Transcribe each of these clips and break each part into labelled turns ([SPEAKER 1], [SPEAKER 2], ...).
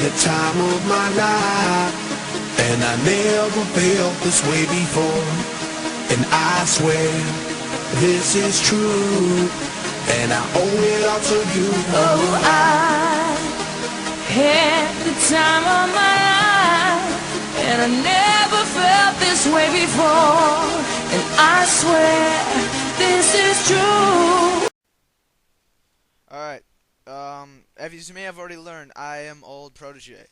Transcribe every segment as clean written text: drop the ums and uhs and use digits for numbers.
[SPEAKER 1] the time of my life, and I never felt this way before. And I swear this is true, and I owe it all to you.
[SPEAKER 2] Oh, I had the time of my life, and I never felt this way before. And I swear this is true.
[SPEAKER 3] Alright, as you may have already learned, I am OldProtege's.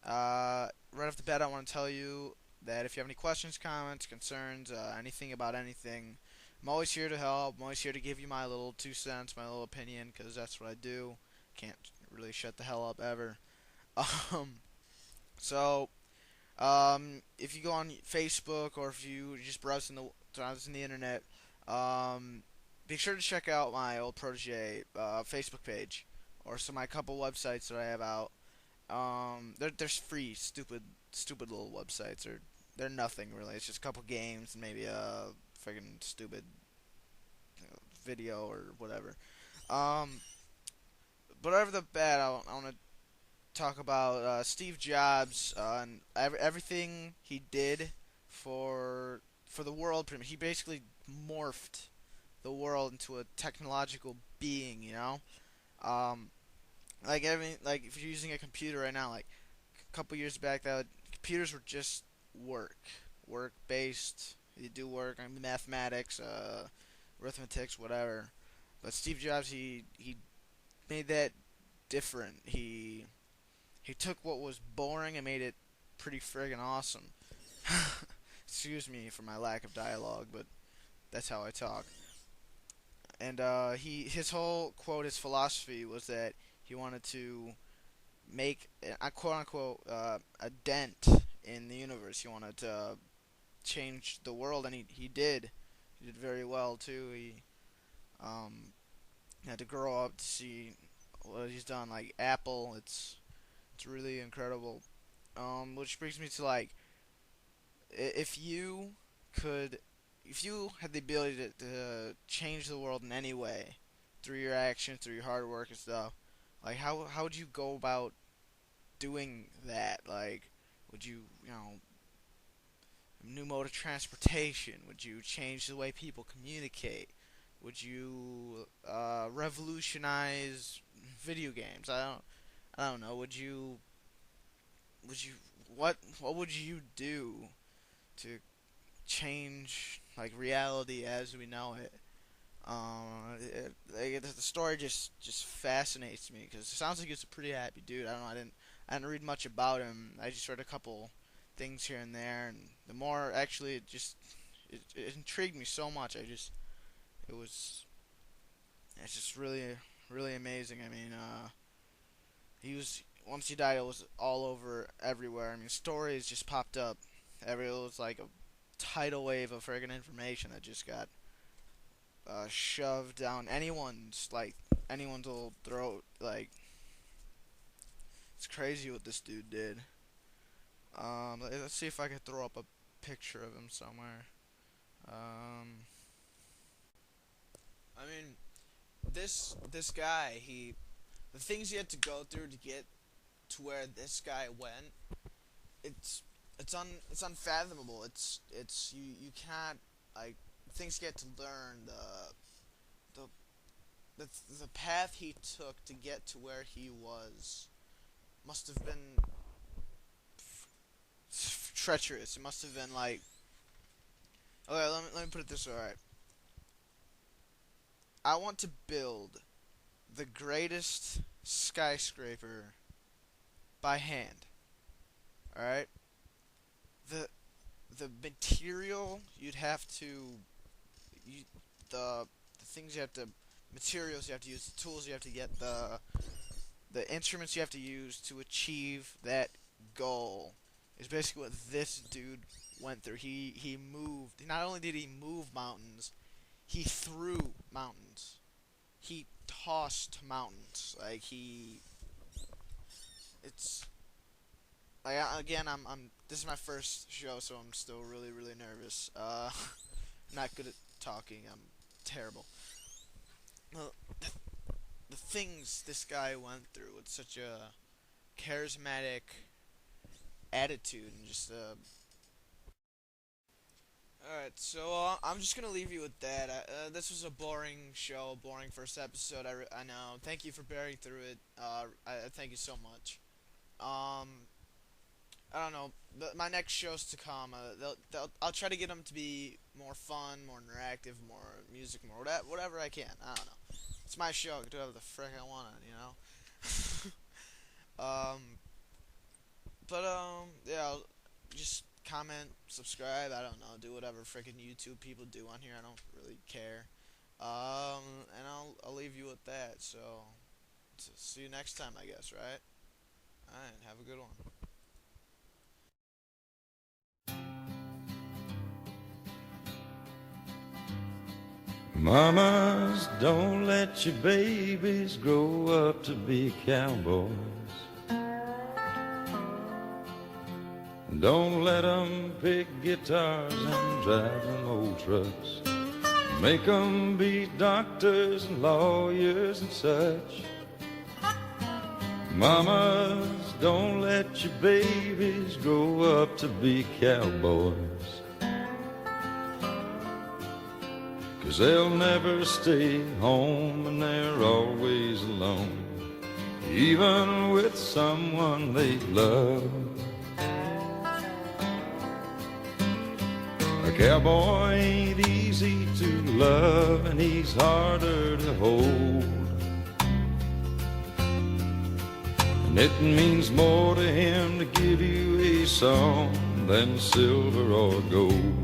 [SPEAKER 3] Right off the bat, I want to tell you that if you have any questions, comments, concerns, anything about anything, I'm always here to help. I'm always here to give you my little 2 cents, my little opinion, because that's what I do. Can't really shut the hell up ever. If you go on Facebook or if you just browse the internet, be sure to check out my OldProtege's Facebook page, or my couple websites that I have out. They're free, stupid little websites. They're nothing really. It's just a couple games and maybe a freaking stupid video or whatever. But over the bat, I want to talk about Steve Jobs and everything he did for the world. Pretty much, he basically morphed the world into a technological being. You know, like if you're using a computer right now, like a couple years back, computers were just work based. You do work, I mean, mathematics, arithmetics, whatever. But Steve Jobs, he made that different. He took what was boring and made it pretty friggin' awesome. Excuse me for my lack of dialogue, but that's how I talk. And his whole quote, his philosophy was that he wanted to make, quote unquote, a dent in the universe. He wanted to change the world, and he did. He did very well too. He had to grow up to see what he's done. Like Apple, it's really incredible. Which brings me to, like, if you had the ability to change the world in any way through your actions, through your hard work and stuff, like how would you go about doing that? Like, would you new mode of transportation? Would you change the way people communicate? Would you revolutionize video games? I don't know. What would you do to change, like, reality as we know it? The story just fascinates me because it sounds like he's a pretty happy dude. I don't know. I didn't read much about him. I just read a couple things here and there, and the more, actually, it intrigued me so much. It's just really amazing. I mean, once he died, it was all over everywhere. I mean, stories just popped up. It was like a tidal wave of friggin' information that just got shoved down anyone's little throat. Like, it's crazy what this dude did. Let's see if I can throw up a picture of him somewhere. I mean, this guy, the things he had to go through to get to where this guy went, it's unfathomable. You can't, like, things you get to learn, the path he took to get to where he was must have been treacherous. It must have been like, okay, let me put it this way. Alright, I want to build the greatest skyscraper by hand. Alright? The material you'd have to, the things you have to, materials you have to use, the tools you have to get, the instruments you have to use to achieve that goal is basically what this dude went through. He moved. Not only did he move mountains, he threw mountains. He tossed mountains. Like, it's like, again, this is my first show, so I'm still really nervous. Not good at talking. I'm terrible. Well, the things this guy went through with such a charismatic attitude and just Alright, so I'm just gonna leave you with that. This was a boring show, boring first episode. I know. Thank you for bearing through it. I thank you so much. I don't know. My next shows to come, I'll try to get them to be more fun, more interactive, more music, more whatever I can. I don't know. It's my show. I can do whatever the frick I want, you know. Yeah. Just comment, subscribe. I don't know. Do whatever frickin' YouTube people do on here. I don't really care. And I'll leave you with that. So see you next time, I guess. Right? All right. Have a good one.
[SPEAKER 4] Mamas, don't let your babies grow up to be cowboys. Don't let them pick guitars and drive them old trucks. Make them be doctors and lawyers and such. Mamas, don't let your babies grow up to be cowboys. 'Cause they'll never stay home and they're always alone, even with someone they love. A cowboy ain't easy to love and he's harder to hold. And it means more to him to give you a song than silver or gold.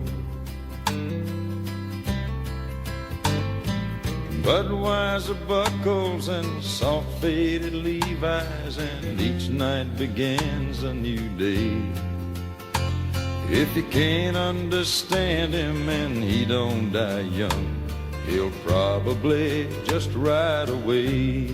[SPEAKER 4] Budweiser buckles and soft-faded Levi's, and each night begins a new day. If you can't understand him and he don't die young, he'll probably just ride away.